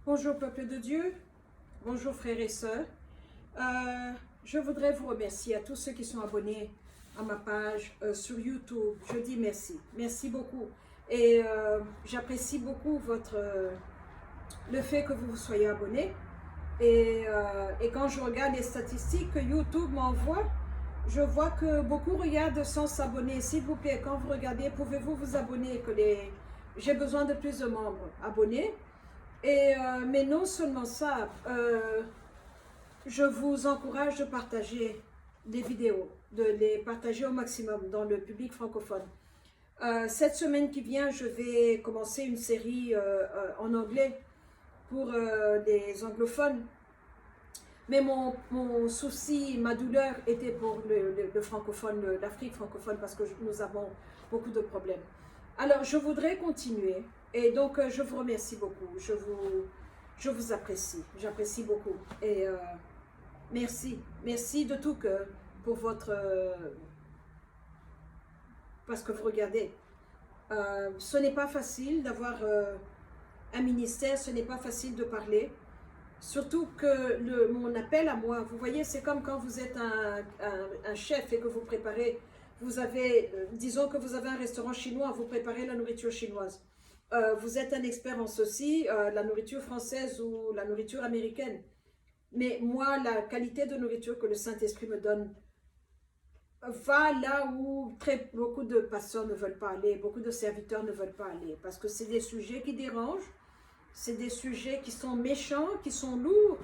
Bonjour peuple de Dieu, bonjour frères et sœurs. Je voudrais vous remercier à tous ceux qui sont abonnés à ma page sur YouTube. Je dis merci, merci beaucoup. Et j'apprécie beaucoup le fait que vous soyez abonnés. Et quand je regarde les statistiques que YouTube m'envoie, je vois que beaucoup regardent sans s'abonner. S'il vous plaît, quand vous regardez, pouvez-vous vous abonner? J'ai besoin de plus de membres abonnés. Mais non seulement ça, je vous encourage de partager des vidéos, de les partager au maximum dans le public francophone. Cette semaine qui vient, je vais commencer une série en anglais pour les anglophones. Mais mon souci, ma douleur était pour le francophone, l'Afrique francophone, parce que nous avons beaucoup de problèmes. Alors, je voudrais continuer. Et donc, je vous remercie beaucoup. Je vous apprécie. J'apprécie beaucoup. Et merci. Merci de tout cœur pour parce que vous regardez. Ce n'est pas facile d'avoir un ministère. Ce n'est pas facile de parler. Surtout que mon appel à moi, vous voyez, c'est comme quand vous êtes un chef et que vous préparez, disons que vous avez un restaurant chinois, vous préparez la nourriture chinoise. Vous êtes un expert en ceci, la nourriture française ou la nourriture américaine. Mais moi, la qualité de nourriture que le Saint-Esprit me donne va là où beaucoup de pasteurs ne veulent pas aller, beaucoup de serviteurs ne veulent pas aller, parce que c'est des sujets qui dérangent. C'est des sujets qui sont méchants, qui sont lourds,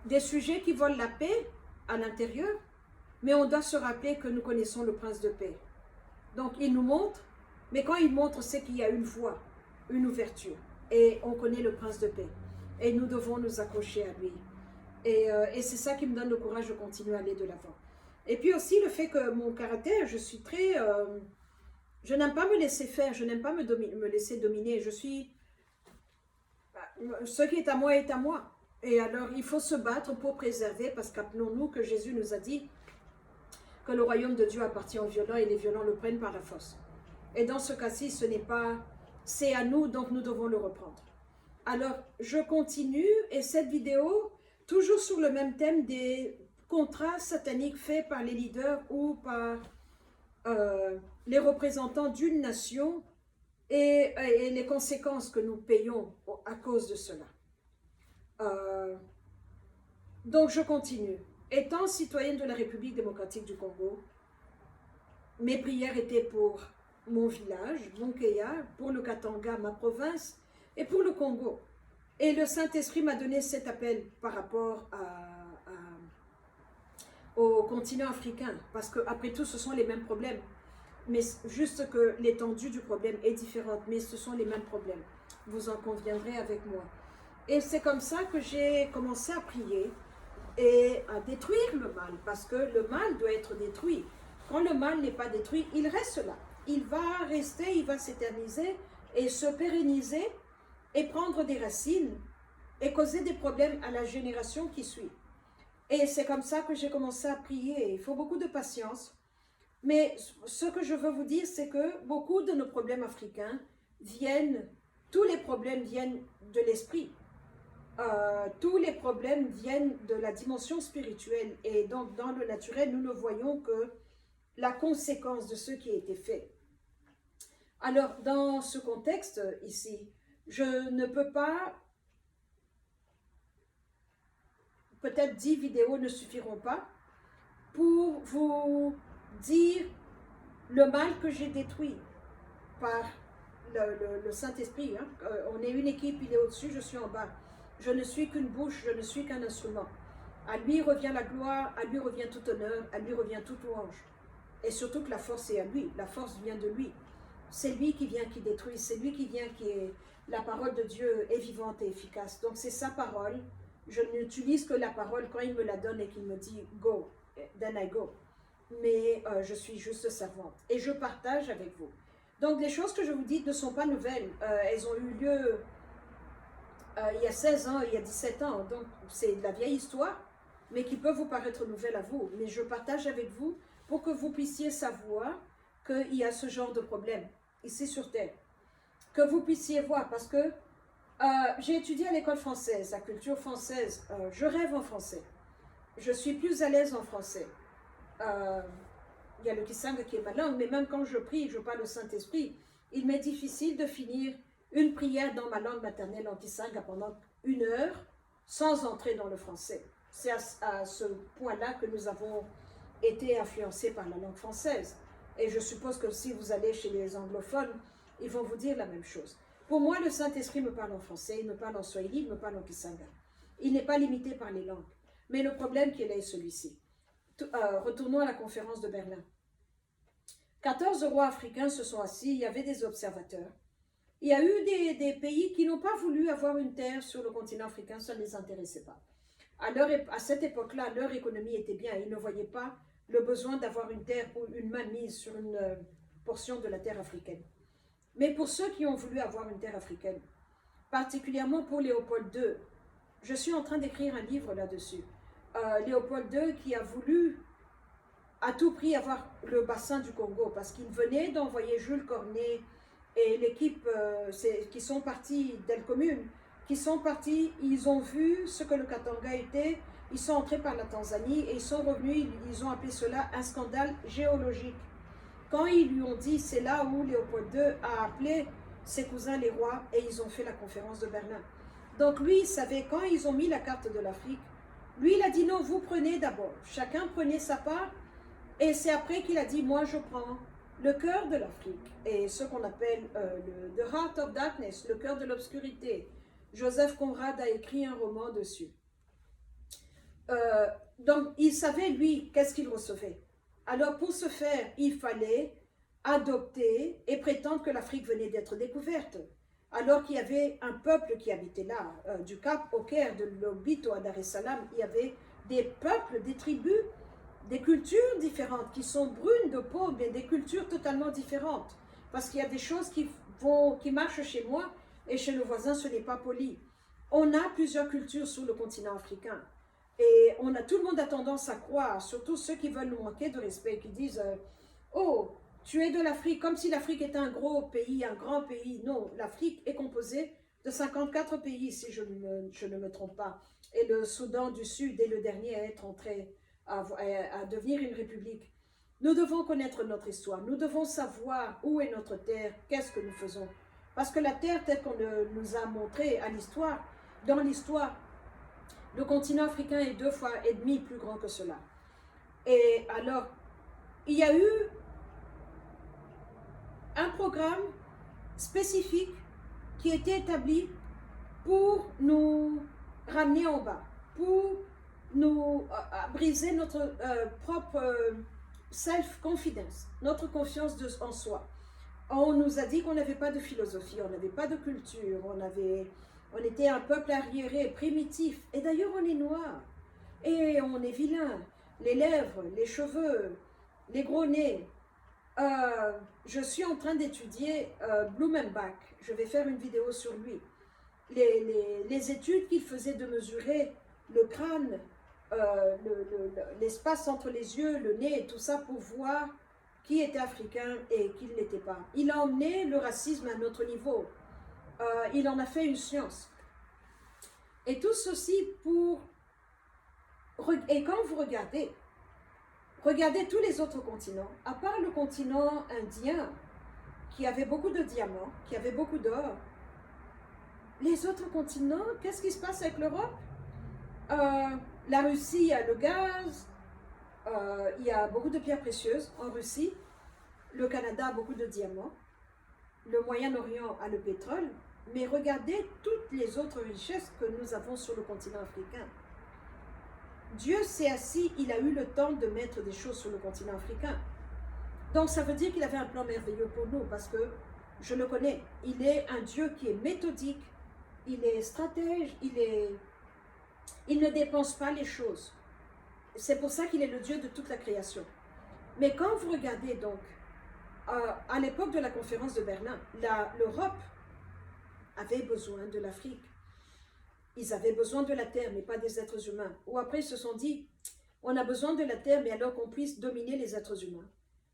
des sujets qui volent la paix à l'intérieur, mais on doit se rappeler que nous connaissons le prince de paix. Donc il nous montre, mais quand il montre, c'est qu'il y a une voie, une ouverture, et on connaît le prince de paix, et nous devons nous accrocher à lui. Et c'est ça qui me donne le courage de continuer à aller de l'avant. Et puis aussi le fait que mon caractère, je suis très... je n'aime pas me laisser faire, je n'aime pas me laisser dominer, je suis... Ce qui est à moi est à moi. Et alors, il faut se battre pour préserver, parce qu'appelons-nous que Jésus nous a dit que le royaume de Dieu appartient aux violents et les violents le prennent par la force. Et dans ce cas-ci, ce n'est pas... C'est à nous, donc nous devons le reprendre. Alors, je continue, et cette vidéo, toujours sur le même thème des contrats sataniques faits par les leaders ou par les représentants d'une nation, et les conséquences que nous payons à cause de cela. Donc je continue. Étant citoyenne de la République démocratique du Congo, mes prières étaient pour mon village, Bonkeya, pour le Katanga, ma province, et pour le Congo. Et le Saint-Esprit m'a donné cet appel par rapport au continent africain, parce qu'après tout, ce sont les mêmes problèmes. Mais juste que l'étendue du problème est différente, mais ce sont les mêmes problèmes. Vous en conviendrez avec moi. Et c'est comme ça que j'ai commencé à prier et à détruire le mal, parce que le mal doit être détruit. Quand le mal n'est pas détruit, il reste là. Il va rester, il va s'éterniser et se pérenniser et prendre des racines et causer des problèmes à la génération qui suit. Et c'est comme ça que j'ai commencé à prier. Il faut beaucoup de patience. Mais ce que je veux vous dire, c'est que beaucoup de nos problèmes africains tous les problèmes viennent de l'esprit. Tous les problèmes viennent de la dimension spirituelle. Et donc, dans le naturel, nous ne voyons que la conséquence de ce qui a été fait. Alors, dans ce contexte ici, je ne peux pas, peut-être 10 vidéos ne suffiront pas pour vous dire le mal que j'ai détruit par le Saint-Esprit. Hein. On est une équipe, il est au-dessus, je suis en bas. Je ne suis qu'une bouche, je ne suis qu'un instrument. À lui revient la gloire, à lui revient tout honneur, à lui revient toute louange. Et surtout que la force est à lui, la force vient de lui. C'est lui qui vient, qui détruit, c'est lui qui vient, qui est... La parole de Dieu est vivante et efficace. Donc c'est sa parole. Je n'utilise que la parole quand il me la donne et qu'il me dit « go », then I go. Mais je suis juste servante. Et je partage avec vous. Donc les choses que je vous dis ne sont pas nouvelles. Elles ont eu lieu il y a 16 ans, il y a 17 ans. Donc c'est de la vieille histoire, mais qui peut vous paraître nouvelle à vous. Mais je partage avec vous pour que vous puissiez savoir qu'il y a ce genre de problème ici sur Terre. Que vous puissiez voir, parce que J'ai étudié à l'école française, la culture française. Je rêve en français. Je suis plus à l'aise en français. Il y a le Kisanga qui est ma langue, mais même quand je prie, je parle au Saint-Esprit, il m'est difficile de finir une prière dans ma langue maternelle en Kisanga pendant 1 heure sans entrer dans le français. C'est à ce point-là que nous avons été influencés par la langue française. Et je suppose que si vous allez chez les anglophones, ils vont vous dire la même chose. Pour moi, le Saint-Esprit me parle en français, il me parle en swahili, il me parle en Kisanga. Il n'est pas limité par les langues. Mais le problème qu'il est celui-ci. Retournons à la conférence de Berlin. 14 rois africains se sont assis, il y avait des observateurs. Il y a eu des pays qui n'ont pas voulu avoir une terre sur le continent africain, ça ne les intéressait pas. À cette époque-là, leur économie était bien, ils ne voyaient pas le besoin d'avoir une terre ou une main mise sur une portion de la terre africaine. Mais pour ceux qui ont voulu avoir une terre africaine, particulièrement pour Léopold II, je suis en train d'écrire un livre là-dessus. Léopold II qui a voulu à tout prix avoir le bassin du Congo parce qu'il venait d'envoyer Jules Cornet et l'équipe qui sont partis d'El Commune, qui sont partis, ils ont vu ce que le Katanga était, ils sont entrés par la Tanzanie et ils sont revenus, ils ont appelé cela un scandale géologique. Quand ils lui ont dit, c'est là où Léopold II a appelé ses cousins les rois et ils ont fait la conférence de Berlin. Donc lui, il savait, quand ils ont mis la carte de l'Afrique, lui, il a dit non, vous prenez d'abord. Chacun prenait sa part et c'est après qu'il a dit, moi je prends le cœur de l'Afrique et ce qu'on appelle The Heart of Darkness, le cœur de l'obscurité. Joseph Conrad a écrit un roman dessus. Donc il savait, lui, qu'est-ce qu'il recevait. Alors pour ce faire, il fallait adopter et prétendre que l'Afrique venait d'être découverte. Alors qu'il y avait un peuple qui habitait là, du Cap au Caire, de Lobito à Dar es Salaam, il y avait des peuples, des tribus, des cultures différentes, qui sont brunes de peau, mais des cultures totalement différentes. Parce qu'il y a des choses qui marchent chez moi et chez le voisin, ce n'est pas poli. On a plusieurs cultures sur le continent africain. Et tout le monde a tendance à croire, surtout ceux qui veulent nous manquer de respect, qui disent oh, tu es de l'Afrique, comme si l'Afrique était un gros pays, un grand pays. Non, l'Afrique est composée de 54 pays, si je ne me trompe pas. Et le Soudan du Sud est le dernier à être entré à devenir une république. Nous devons connaître notre histoire, nous devons savoir où est notre terre, qu'est-ce que nous faisons. Parce que la terre, telle qu'on nous a montré à l'histoire, dans l'histoire, le continent africain est 2,5 fois plus grand que cela. Et alors, il y a eu un programme spécifique qui a été établi pour nous ramener en bas, pour nous briser notre propre self-confidence, notre confiance en soi. On nous a dit qu'on n'avait pas de philosophie, on n'avait pas de culture, on était un peuple arriéré, primitif. Et d'ailleurs, on est noir. Et on est vilain. Les lèvres, les cheveux, les gros nez. Je suis en train d'étudier Blumenbach. Je vais faire une vidéo sur lui. Les études qu'il faisait de mesurer le crâne, l'espace entre les yeux, le nez et tout ça pour voir qui était africain et qui ne l'était pas. Il a emmené le racisme à un autre niveau. Il en a fait une science. Et tout ceci pour... Et quand vous regardez tous les autres continents, à part le continent indien, qui avait beaucoup de diamants, qui avait beaucoup d'or, les autres continents, qu'est-ce qui se passe avec l'Europe? La Russie a le gaz, il y a beaucoup de pierres précieuses en Russie, le Canada a beaucoup de diamants, le Moyen-Orient a le pétrole, mais regardez toutes les autres richesses que nous avons sur le continent africain. Dieu s'est assis, il a eu le temps de mettre des choses sur le continent africain. Donc ça veut dire qu'il avait un plan merveilleux pour nous, parce que je le connais. Il est un Dieu qui est méthodique, il est stratège, il ne dépense pas les choses. C'est pour ça qu'il est le Dieu de toute la création. Mais quand vous regardez donc, à l'époque de la conférence de Berlin, l'Europe avait besoin de l'Afrique. Ils avaient besoin de la terre, mais pas des êtres humains. Ou après, ils se sont dit, on a besoin de la terre, mais alors qu'on puisse dominer les êtres humains.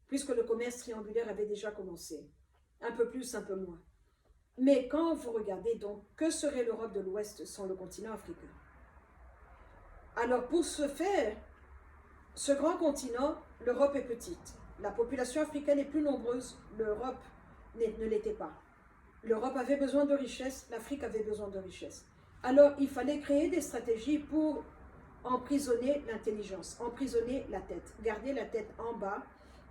Puisque le commerce triangulaire avait déjà commencé. Un peu plus, un peu moins. Mais quand vous regardez donc, que serait l'Europe de l'Ouest sans le continent africain? Alors pour ce faire, ce grand continent, l'Europe est petite. La population africaine est plus nombreuse, l'Europe ne l'était pas. L'Europe avait besoin de richesses, l'Afrique avait besoin de richesses. Alors il fallait créer des stratégies pour emprisonner l'intelligence, emprisonner la tête, garder la tête en bas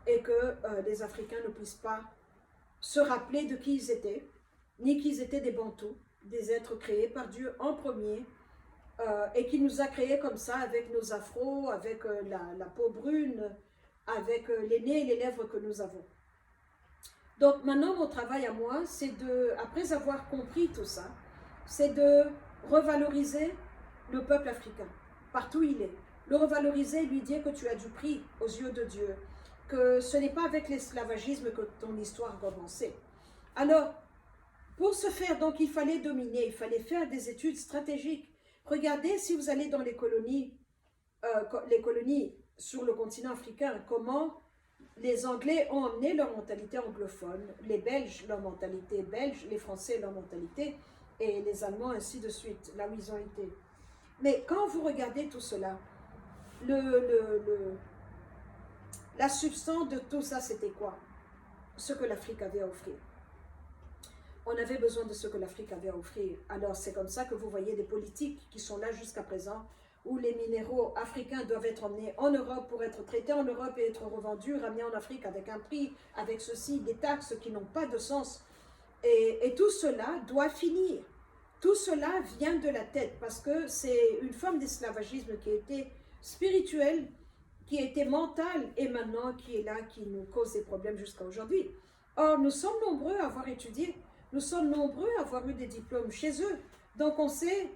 et que les Africains ne puissent pas se rappeler de qui ils étaient, ni qu'ils étaient des Bantous, des êtres créés par Dieu en premier, et qui nous a créés comme ça, avec nos afros, avec la peau brune, avec les nez et les lèvres que nous avons. Donc maintenant, mon travail à moi, c'est de, après avoir compris tout ça, c'est de revaloriser le peuple africain, partout où il est. Le revaloriser, lui dire que tu as du prix aux yeux de Dieu, que ce n'est pas avec l'esclavagisme que ton histoire a commencé. Alors, pour ce faire, donc, il fallait dominer, il fallait faire des études stratégiques. Regardez, si vous allez dans les colonies sur le continent africain, comment les Anglais ont emmené leur mentalité anglophone, les Belges leur mentalité belge, les Français leur mentalité, et les Allemands ainsi de suite, là où ils ont été. Mais quand vous regardez tout cela, la substance de tout ça, c'était quoi? Ce que l'Afrique avait à offrir. On avait besoin de ce que l'Afrique avait à offrir. Alors c'est comme ça que vous voyez des politiques qui sont là jusqu'à présent, où les minéraux africains doivent être emmenés en Europe pour être traités en Europe et être revendus, ramenés en Afrique avec un prix, avec ceci, des taxes qui n'ont pas de sens. Et tout cela doit finir. Tout cela vient de la tête parce que c'est une forme d'esclavagisme qui a été spirituelle, qui a été mentale et maintenant qui est là, qui nous cause des problèmes jusqu'à aujourd'hui. Or, nous sommes nombreux à avoir étudié, nous sommes nombreux à avoir eu des diplômes chez eux. Donc on sait,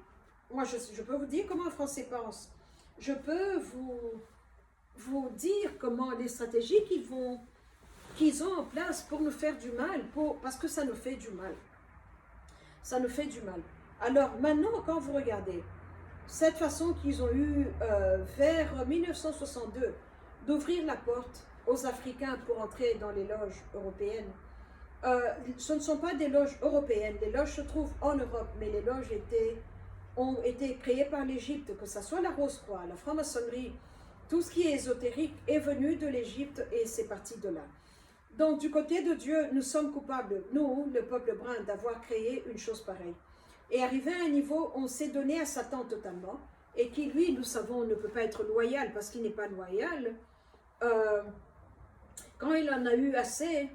moi je peux vous dire comment un Français pense. Je peux vous dire comment les stratégies qu'ils ont en place pour nous faire du mal, parce que ça nous fait du mal. Ça nous fait du mal. Alors maintenant, quand vous regardez, cette façon qu'ils ont eu vers 1962 d'ouvrir la porte aux Africains pour entrer dans les loges européennes, ce ne sont pas des loges européennes, les loges se trouvent en Europe, mais les loges ont été créées par l'Égypte, que ce soit la Rose-Croix, la franc-maçonnerie, tout ce qui est ésotérique est venu de l'Égypte et c'est parti de là. Donc du côté de Dieu, nous sommes coupables, nous, le peuple brun, d'avoir créé une chose pareille. Et arrivé à un niveau, on s'est donné à Satan totalement, et qui lui, nous savons, ne peut pas être loyal parce qu'il n'est pas loyal. Quand il en a eu assez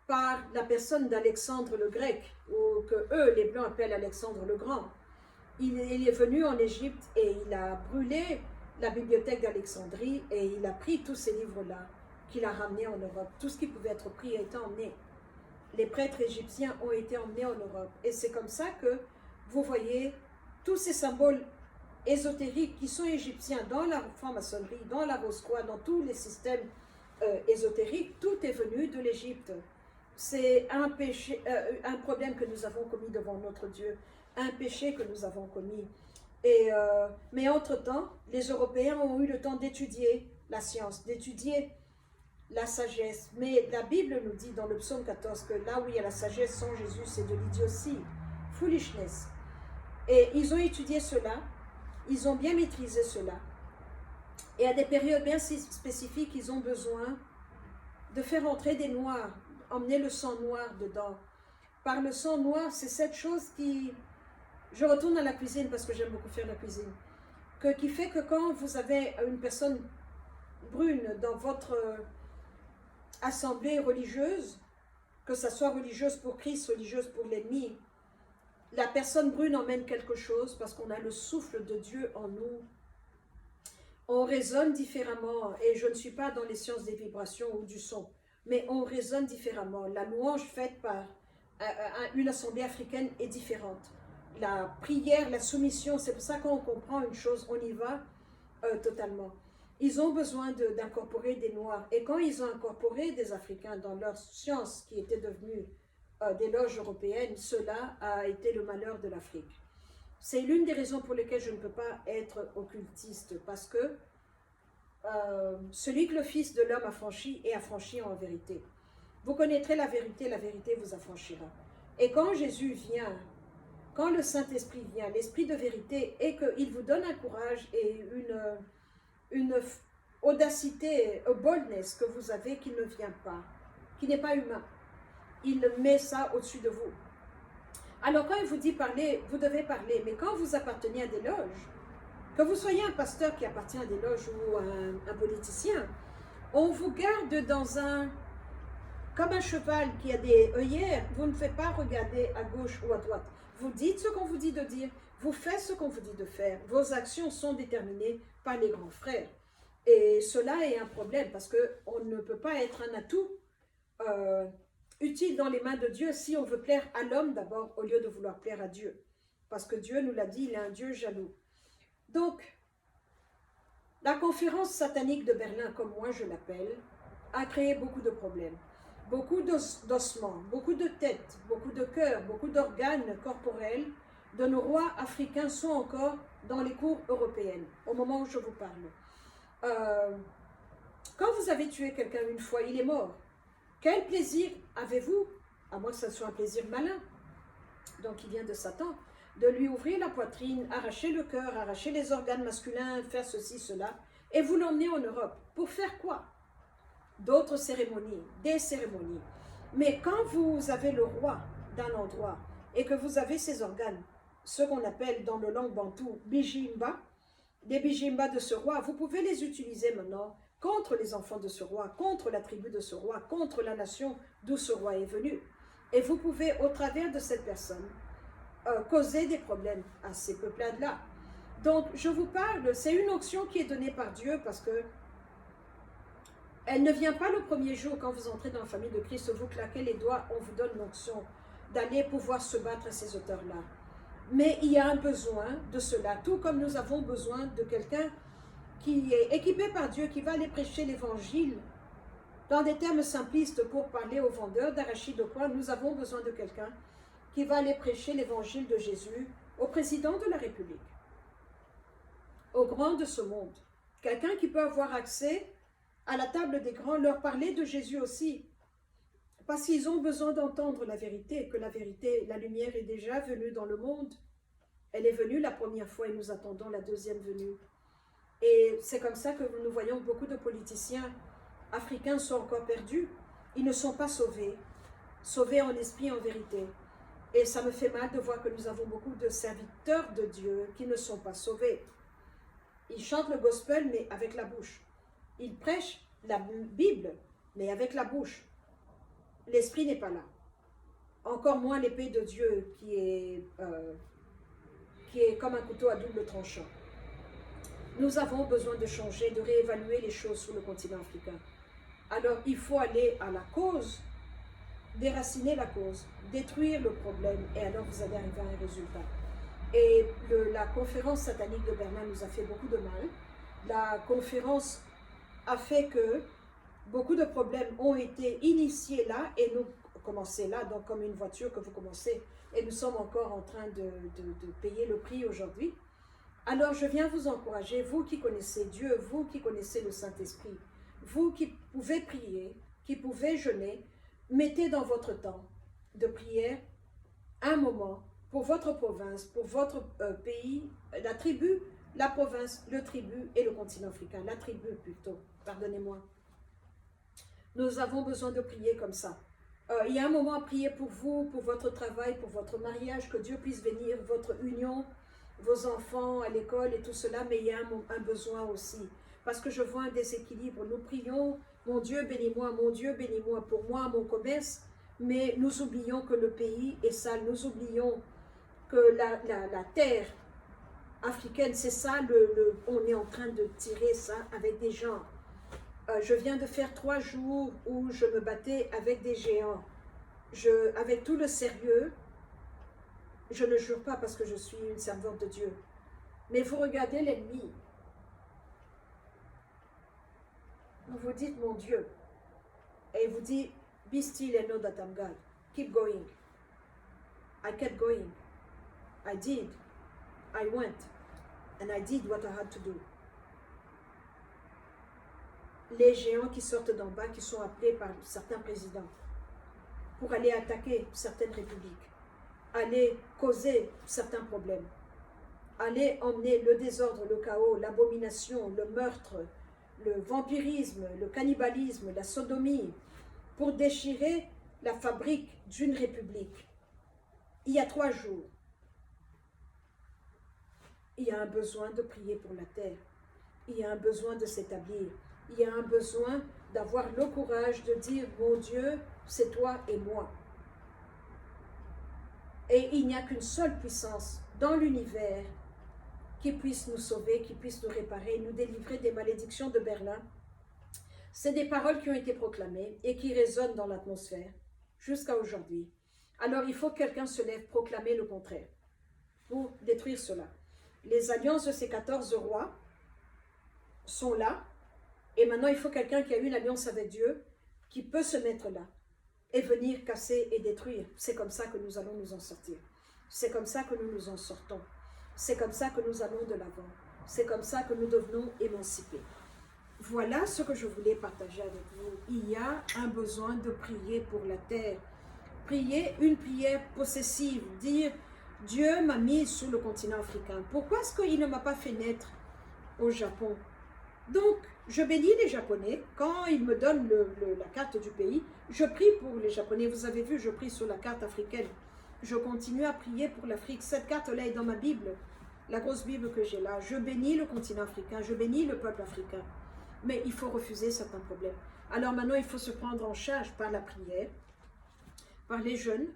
par la personne d'Alexandre le Grec, ou que eux, les Blancs, appellent Alexandre le Grand, il est venu en Égypte et il a brûlé la bibliothèque d'Alexandrie et il a pris tous ces livres-là qu'il a ramenés en Europe. Tout ce qui pouvait être pris a été emmené. Les prêtres égyptiens ont été emmenés en Europe. Et c'est comme ça que vous voyez tous ces symboles ésotériques qui sont égyptiens dans la franc-maçonnerie, dans la Rose-Croix, dans tous les systèmes ésotériques, tout est venu de l'Égypte. C'est un péché, un problème que nous avons commis devant notre Dieu, un péché que nous avons commis. Mais entre-temps, les Européens ont eu le temps d'étudier la science, d'étudier la sagesse. Mais la Bible nous dit dans le psaume 14 que là où il y a la sagesse sans Jésus, c'est de l'idiotie, foolishness. Et ils ont étudié cela, ils ont bien maîtrisé cela. Et à des périodes bien spécifiques, ils ont besoin de faire entrer des noirs, emmener le sang noir dedans. Par le sang noir, c'est cette chose qui... Je retourne à la cuisine parce que j'aime beaucoup faire la cuisine. Qui fait que quand vous avez une personne brune dans votre assemblée religieuse, que ce soit religieuse pour Christ, religieuse pour l'ennemi, la personne brune emmène quelque chose parce qu'on a le souffle de Dieu en nous. On résonne différemment, et je ne suis pas dans les sciences des vibrations ou du son, mais on résonne différemment. La louange faite par une assemblée africaine est différente. La prière, la soumission, c'est pour ça qu'on comprend une chose, on y va totalement. Ils ont besoin d'incorporer des Noirs. Et quand ils ont incorporé des Africains dans leur science qui était devenue des loges européennes, cela a été le malheur de l'Afrique. C'est l'une des raisons pour lesquelles je ne peux pas être occultiste, parce que celui que le Fils de l'homme a franchi est affranchi en vérité. Vous connaîtrez la vérité vous affranchira. Et quand Jésus vient, quand le Saint-Esprit vient, l'Esprit de vérité, et qu'il vous donne un courage et une audacité, a boldness que vous avez qui ne vient pas, qui n'est pas humain. Il met ça au-dessus de vous. Alors quand il vous dit parler, vous devez parler, mais quand vous appartenez à des loges, que vous soyez un pasteur qui appartient à des loges ou un politicien, on vous garde dans comme un cheval qui a des œillères, vous ne faites pas regarder à gauche ou à droite. Vous dites ce qu'on vous dit de dire, vous faites ce qu'on vous dit de faire. Vos actions sont déterminées par les grands frères. Et cela est un problème parce qu'on ne peut pas être un atout utile dans les mains de Dieu si on veut plaire à l'homme d'abord au lieu de vouloir plaire à Dieu. Parce que Dieu nous l'a dit, il est un Dieu jaloux. Donc, la conférence satanique de Berlin, comme moi je l'appelle, a créé beaucoup de problèmes. Beaucoup d'ossements, beaucoup de têtes, beaucoup de cœurs, beaucoup d'organes corporels de nos rois africains sont encore dans les cours européennes, au moment où je vous parle. Quand vous avez tué quelqu'un une fois, il est mort. Quel plaisir avez-vous, à moins que ce soit un plaisir malin, donc il vient de Satan, de lui ouvrir la poitrine, arracher le cœur, arracher les organes masculins, faire ceci, cela, et vous l'emmener en Europe. Pour faire quoi? D'autres cérémonies, des cérémonies. Mais quand vous avez le roi d'un endroit et que vous avez ses organes, ce qu'on appelle dans le langue bantou bijimba, des bijimbas de ce roi, vous pouvez les utiliser maintenant contre les enfants de ce roi, contre la tribu de ce roi, contre la nation d'où ce roi est venu. Et vous pouvez, au travers de cette personne, causer des problèmes à ces peuplades-là. Donc, je vous parle, c'est une onction qui est donnée par Dieu parce que elle ne vient pas le premier jour quand vous entrez dans la famille de Christ, vous claquez les doigts, on vous donne l'onction d'aller pouvoir se battre à ces auteurs-là. Mais il y a un besoin de cela, tout comme nous avons besoin de quelqu'un qui est équipé par Dieu, qui va aller prêcher l'évangile dans des termes simplistes pour parler aux vendeurs d'arachides de quoi. Nous avons besoin de quelqu'un qui va aller prêcher l'évangile de Jésus au président de la République, aux grands de ce monde. Quelqu'un qui peut avoir accès à la table des grands, leur parler de Jésus aussi, parce qu'ils ont besoin d'entendre la vérité, que la vérité, la lumière est déjà venue dans le monde. Elle est venue la première fois et nous attendons la deuxième venue. Et c'est comme ça que nous voyons que beaucoup de politiciens africains sont encore perdus. Ils ne sont pas sauvés, sauvés en esprit et en vérité. Et ça me fait mal de voir que nous avons beaucoup de serviteurs de Dieu qui ne sont pas sauvés. Ils chantent le gospel, mais avec la bouche. Ils prêchent la Bible, mais avec la bouche. L'esprit n'est pas là. Encore moins l'épée de Dieu qui est comme un couteau à double tranchant. Nous avons besoin de changer, de réévaluer les choses sur le continent africain. Alors, il faut aller à la cause, déraciner la cause, détruire le problème, et alors vous allez arriver à un résultat. Et la conférence satanique de Berlin nous a fait beaucoup de mal. La conférence a fait que beaucoup de problèmes ont été initiés là, et nous commençons là, donc comme une voiture que vous commencez, et nous sommes encore en train de payer le prix aujourd'hui. Alors je viens vous encourager, vous qui connaissez Dieu, vous qui connaissez le Saint-Esprit, vous qui pouvez prier, qui pouvez jeûner, mettez dans votre temps de prière un moment pour votre province, pour votre pays, la tribu, la province, le tribu et le continent africain, la tribu plutôt, pardonnez-moi. Nous avons besoin de prier comme ça. Il y a un moment à prier pour vous, pour votre travail, pour votre mariage, que Dieu puisse bénir votre union, vos enfants à l'école et tout cela, mais il y a un besoin aussi. Parce que je vois un déséquilibre. Nous prions, mon Dieu bénis-moi pour moi, mon commerce, mais nous oublions que le pays est sale, nous oublions que la terre africaine, c'est ça, on est en train de tirer ça avec des gens. Je viens de faire 3 jours où je me battais avec des géants. Avec tout le sérieux, je ne jure pas parce que je suis une servante de Dieu. Mais vous regardez l'ennemi. Vous vous dites, mon Dieu. Et il vous dit, be still and know that I'm God. Keep going. I kept going. I did. I went. And I did what I had to do. Les géants qui sortent d'en bas, qui sont appelés par certains présidents. pour aller attaquer certaines républiques, aller causer certains problèmes, aller emmener le désordre, le chaos, l'abomination, le meurtre, le vampirisme, le cannibalisme, la sodomie, pour déchirer la fabrique d'une république. Il y a 3 jours, il y a un besoin de prier pour la terre. Il y a un besoin de s'établir. Il y a un besoin d'avoir le courage de dire, mon Dieu, c'est toi et moi. Et il n'y a qu'une seule puissance dans l'univers qui puisse nous sauver, qui puisse nous réparer, nous délivrer des malédictions de Berlin. C'est des paroles qui ont été proclamées et qui résonnent dans l'atmosphère jusqu'à aujourd'hui. Alors il faut que quelqu'un se lève proclamer le contraire pour détruire cela. Les alliances de ces 14 rois sont là, et maintenant il faut quelqu'un qui a une alliance avec Dieu, qui peut se mettre là, et venir casser et détruire. C'est comme ça que nous allons nous en sortir. C'est comme ça que nous nous en sortons. C'est comme ça que nous allons de l'avant. C'est comme ça que nous devenons émancipés. Voilà ce que je voulais partager avec vous. Il y a un besoin de prier pour la terre. Prier une prière possessive, dire Dieu m'a mis sur le continent africain. Pourquoi est-ce qu'il ne m'a pas fait naître au Japon? Donc, je bénis les Japonais. Quand ils me donnent la carte du pays, je prie pour les Japonais. Vous avez vu, je prie sur la carte africaine. Je continue à prier pour l'Afrique. Cette carte-là est dans ma Bible, la grosse Bible que j'ai là. Je bénis le continent africain, je bénis le peuple africain. Mais il faut refuser certains problèmes. Alors maintenant, il faut se prendre en charge par la prière, par les jeunes,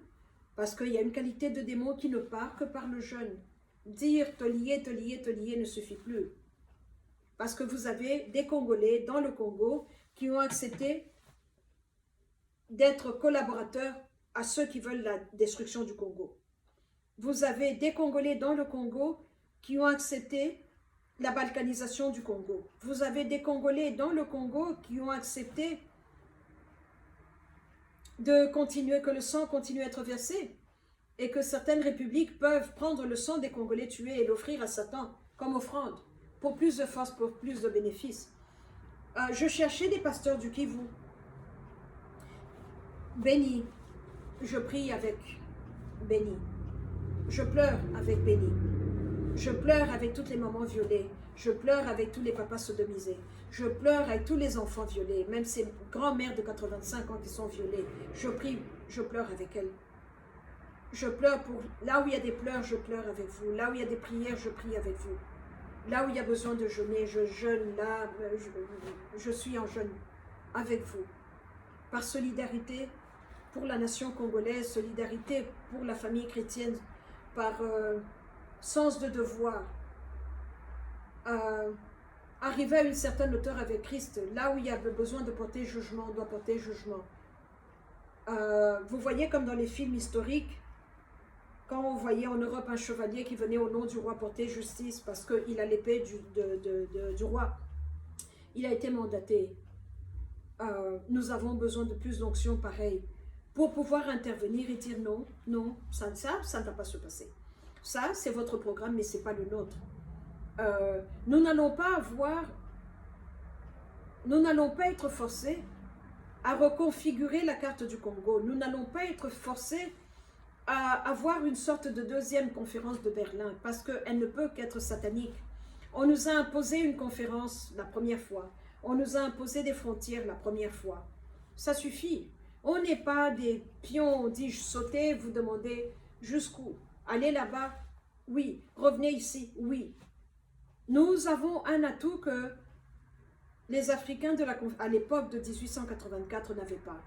parce qu'il y a une qualité de démon qui ne part que par le jeûne. Dire te lier ne suffit plus. Parce que vous avez des Congolais dans le Congo qui ont accepté d'être collaborateurs à ceux qui veulent la destruction du Congo. Vous avez des Congolais dans le Congo qui ont accepté la balkanisation du Congo. Vous avez des Congolais dans le Congo qui ont accepté de continuer, que le sang continue à être versé et que certaines républiques peuvent prendre le sang des Congolais tués et l'offrir à Satan comme offrande pour plus de force, pour plus de bénéfices. Je cherchais des pasteurs du Kivu. Béni, je prie avec Béni. Je pleure avec Béni. Je pleure avec toutes les mamans violées. Je pleure avec tous les papas sodomisés. Je pleure avec tous les enfants violés, même ces grands-mères de 85 ans qui sont violées. Je prie, je pleure avec elles. Je pleure pour... Là où il y a des pleurs, je pleure avec vous. Là où il y a des prières, je prie avec vous. Là où il y a besoin de jeûner, je jeûne. Là, je suis en jeûne avec vous. Par solidarité pour la nation congolaise, solidarité pour la famille chrétienne, par sens de devoir. Arriver à une certaine hauteur avec Christ, là où il y avait besoin de porter jugement, on doit porter jugement. Vous voyez comme dans les films historiques, quand on voyait en Europe un chevalier qui venait au nom du roi porter justice parce qu'il a l'épée du roi, il a été mandaté. Nous avons besoin de plus d'onction pareille pour pouvoir intervenir et dire non, non, ça ne va pas se passer. Ça, c'est votre programme, mais ce n'est pas le nôtre. Nous n'allons pas être forcés à reconfigurer la carte du Congo. Nous n'allons pas être forcés à avoir une sorte de deuxième conférence de Berlin parce qu'elle ne peut qu'être satanique. On nous a imposé une conférence la première fois. On nous a imposé des frontières la première fois. Ça suffit. On n'est pas des pions, dis-je, sauter, vous demandez jusqu'où. Allez là-bas, oui. Revenez ici, oui. Nous avons un atout que les Africains à l'époque de 1884 n'avaient pas.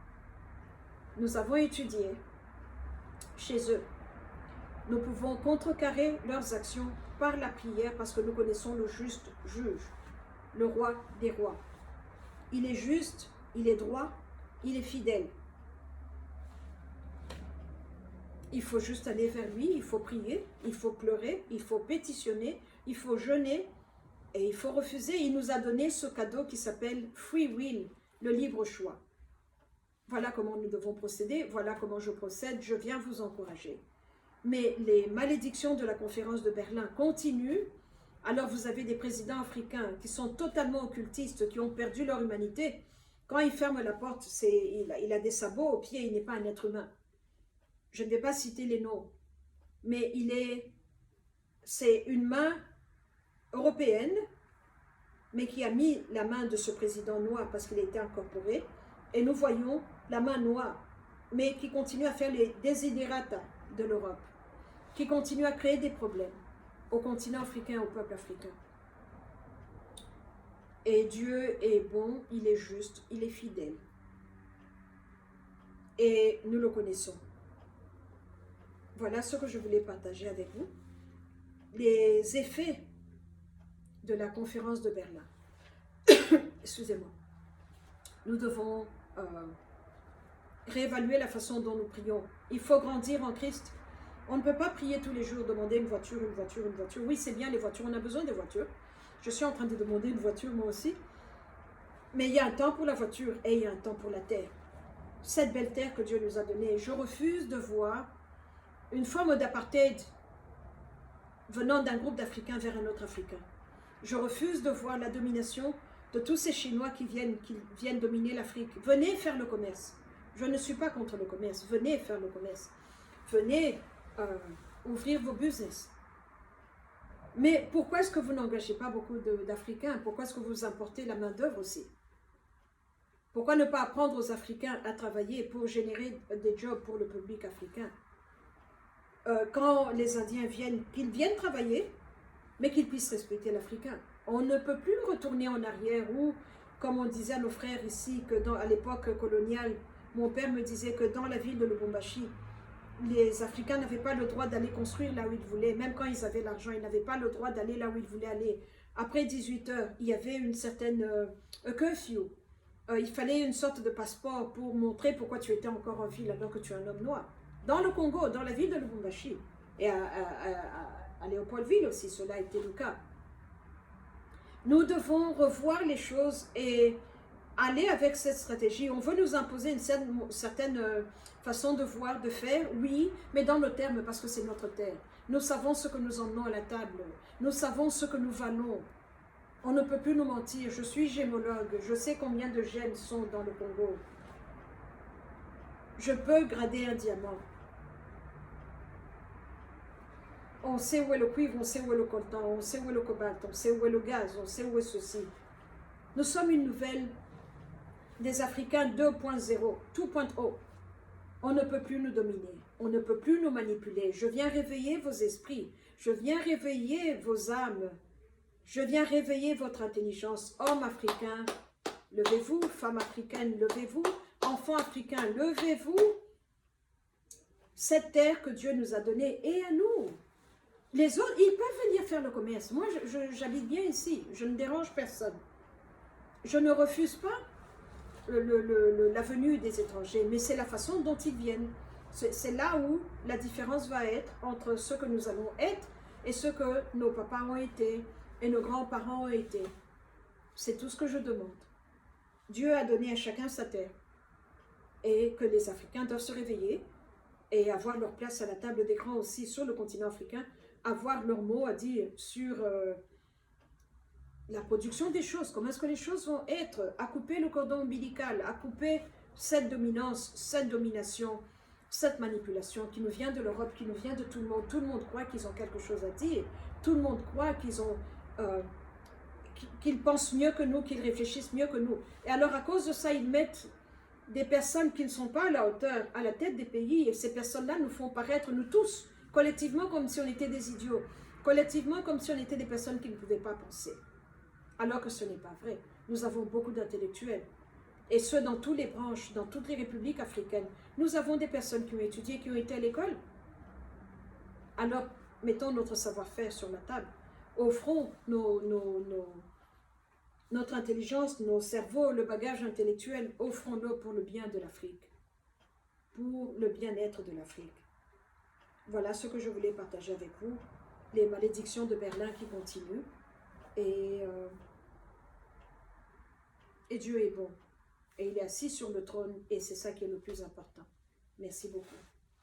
Nous avons étudié chez eux. Nous pouvons contrecarrer leurs actions par la prière parce que nous connaissons le juste juge, le roi des rois. Il est juste, il est droit, il est fidèle. Il faut juste aller vers lui, il faut prier, il faut pleurer, il faut pétitionner, il faut jeûner et il faut refuser. Il nous a donné ce cadeau qui s'appelle Free Will, le libre choix. Voilà comment nous devons procéder, voilà comment je procède, je viens vous encourager. Mais les malédictions de la conférence de Berlin continuent. Alors vous avez des présidents africains qui sont totalement occultistes, qui ont perdu leur humanité Quand il ferme la porte, il a des sabots aux pieds, il n'est pas un être humain. Je ne vais pas citer les noms, mais c'est une main européenne, mais qui a mis la main de ce président noir parce qu'il a été incorporé, et nous voyons la main noire, mais qui continue à faire les desiderata de l'Europe, qui continue à créer des problèmes au continent africain, au peuple africain. Et Dieu est bon, il est juste, il est fidèle. Et nous le connaissons. Voilà ce que je voulais partager avec vous. Les effets de la conférence de Berlin. Excusez-moi. Nous devons réévaluer la façon dont nous prions. Il faut grandir en Christ. On ne peut pas prier tous les jours, demander une voiture, une voiture, une voiture. Oui, c'est bien les voitures, on a besoin des voitures. Je suis en train de demander une voiture moi aussi. Mais il y a un temps pour la voiture et il y a un temps pour la terre. Cette belle terre que Dieu nous a donnée. Je refuse de voir une forme d'apartheid venant d'un groupe d'Africains vers un autre Africain. Je refuse de voir la domination de tous ces Chinois qui viennent dominer l'Afrique. Venez faire le commerce. Je ne suis pas contre le commerce. Venez faire le commerce. Venez ouvrir vos business. Mais pourquoi est-ce que vous n'engagez pas beaucoup d'Africains? Pourquoi est-ce que vous importez la main-d'œuvre aussi? Pourquoi ne pas apprendre aux Africains à travailler pour générer des jobs pour le public africain? Quand les Indiens viennent, qu'ils viennent travailler, mais qu'ils puissent respecter l'Africain. On ne peut plus retourner en arrière ou, comme on disait à nos frères ici, que à l'époque coloniale, mon père me disait que dans la ville de Lubumbashi, les Africains n'avaient pas le droit d'aller construire là où ils voulaient, même quand ils avaient l'argent, ils n'avaient pas le droit d'aller là où ils voulaient aller. Après 18 heures, il y avait une certaine curfew. Il fallait une sorte de passeport pour montrer pourquoi tu étais encore en ville alors que tu es un homme noir. Dans le Congo, dans la ville de Lubumbashi, et à Léopoldville aussi, cela a été le cas. Nous devons revoir les choses et aller avec cette stratégie. On veut nous imposer une certaine façon de voir, de faire, oui, mais dans nos termes, parce que c'est notre terre. Nous savons ce que nous emmenons à la table. Nous savons ce que nous valons. On ne peut plus nous mentir. Je suis gémologue. Je sais combien de gemmes sont dans le Congo. Je peux grader un diamant. On sait où est le cuivre, on sait où est le coltan, on sait où est le cobalt, on sait où est le gaz, on sait où est ceci. Nous sommes une nouvelle des Africains 2.0, 2.0. On ne peut plus nous dominer, on ne peut plus nous manipuler. Je viens réveiller vos esprits, je viens réveiller vos âmes, je viens réveiller votre intelligence. Hommes africains, levez-vous, femmes africaines, levez-vous, enfants africains, levez-vous. Cette terre que Dieu nous a donnée est à nous. Les autres, ils peuvent venir faire le commerce. Moi, j'habite bien ici. Je ne dérange personne. Je ne refuse pas la venue des étrangers, mais c'est la façon dont ils viennent. C'est là où la différence va être entre ce que nous allons être et ce que nos papas ont été et nos grands-parents ont été. C'est tout ce que je demande. Dieu a donné à chacun sa terre et que les Africains doivent se réveiller et avoir leur place à la table des grands aussi sur le continent africain, avoir leur mot à dire sur la production des choses, comment est-ce que les choses vont être, à couper le cordon ombilical, à couper cette dominance, cette domination, cette manipulation qui nous vient de l'Europe, qui nous vient de tout le monde. Tout le monde croit qu'ils ont quelque chose à dire, tout le monde croit qu'ils pensent mieux que nous, qu'ils réfléchissent mieux que nous. Et alors à cause de ça, ils mettent des personnes qui ne sont pas à la hauteur, à la tête des pays, et ces personnes-là nous font paraître, nous tous, collectivement comme si on était des idiots, collectivement comme si on était des personnes qui ne pouvaient pas penser. Alors que ce n'est pas vrai. Nous avons beaucoup d'intellectuels. Et ce, dans toutes les branches, dans toutes les républiques africaines. Nous avons des personnes qui ont étudié, qui ont été à l'école. Alors, mettons notre savoir-faire sur la table. Offrons notre intelligence, nos cerveaux, le bagage intellectuel, offrons-le pour le bien de l'Afrique. Pour le bien-être de l'Afrique. Voilà ce que je voulais partager avec vous. Les malédictions de Berlin qui continuent. Et Dieu est bon. Et il est assis sur le trône et c'est ça qui est le plus important. Merci beaucoup.